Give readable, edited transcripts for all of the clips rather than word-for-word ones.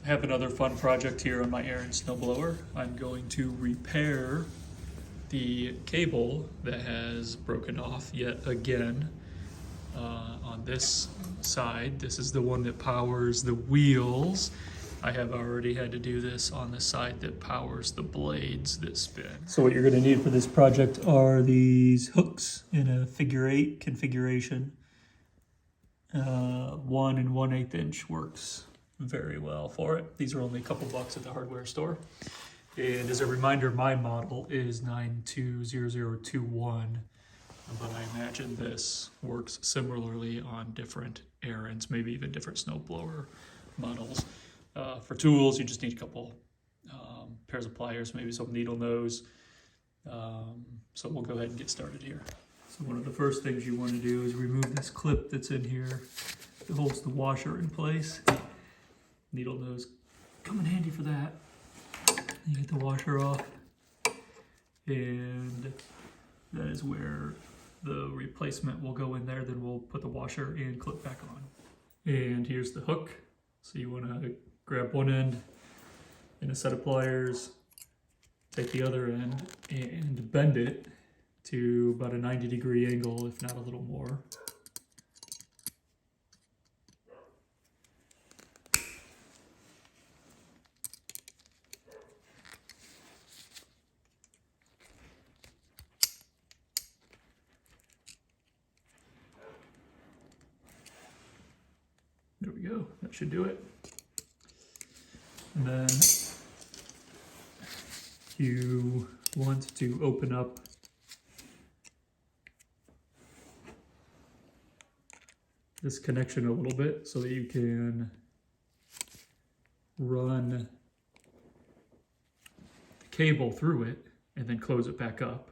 have another fun project here on my Ariens snowblower. I'm going to repair the cable that has broken off yet again on this side. This is the one that powers the wheels. I have already had to do this on the side that powers the blades that spin. So what you're going to need for this project are these hooks in a figure-8 configuration. 1 1/8 inch works very well for it. These are only a couple bucks at the hardware store. And as a reminder, my model is 920021, but I imagine this works similarly on different Ariens, maybe even different snowblower models. For tools, you just need a couple pairs of pliers, maybe some needle nose. So we'll go ahead and get started here. So one of the first things you want to do is remove this clip that's in here that holds the washer in place. Needle nose come in handy for that. You get the washer off, and that is where the replacement will go in there. Then we'll put the washer and clip back on. And here's the hook. So you want to grab one end in a set of pliers, take the other end and bend it to about a 90-degree angle, if not a little more. There we go, that should do it. And then you want to open up this connection a little bit so that you can run the cable through it and then close it back up.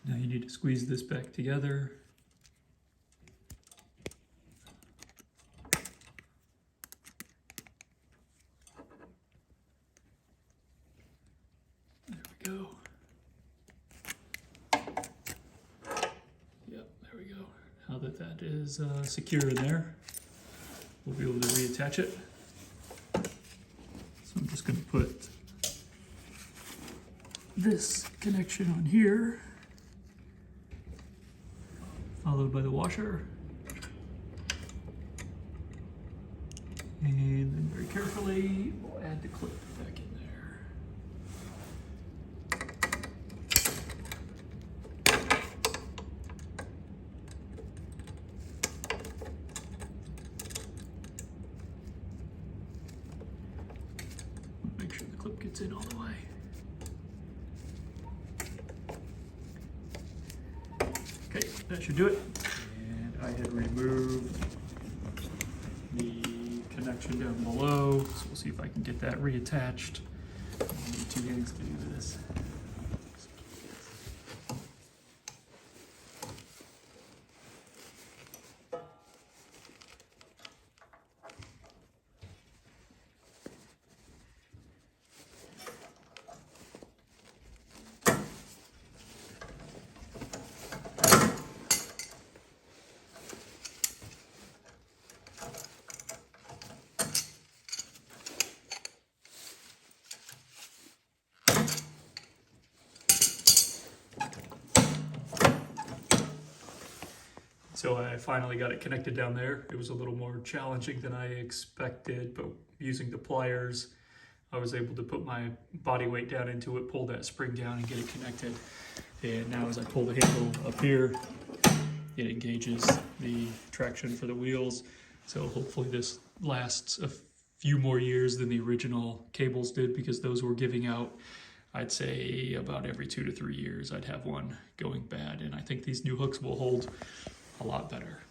Now you need to squeeze this back together. Go. Yep, there we go. Now that that is secure in there, we'll be able to reattach it. So I'm just going to put this connection on here, followed by the washer. And then very carefully, we'll add the clip back in there. Make sure the clip gets in all the way. Okay, that should do it. And I had removed the connection down below, so we'll see if I can get that reattached. I need 2 hands to do this. So I finally got it connected down there. It was a little more challenging than I expected, but using the pliers, I was able to put my body weight down into it, pull that spring down and get it connected. And now as I pull the handle up here, it engages the traction for the wheels. So hopefully this lasts a few more years than the original cables did, because those were giving out, I'd say about every 2 to 3 years I'd have one going bad. And I think these new hooks will hold a lot better.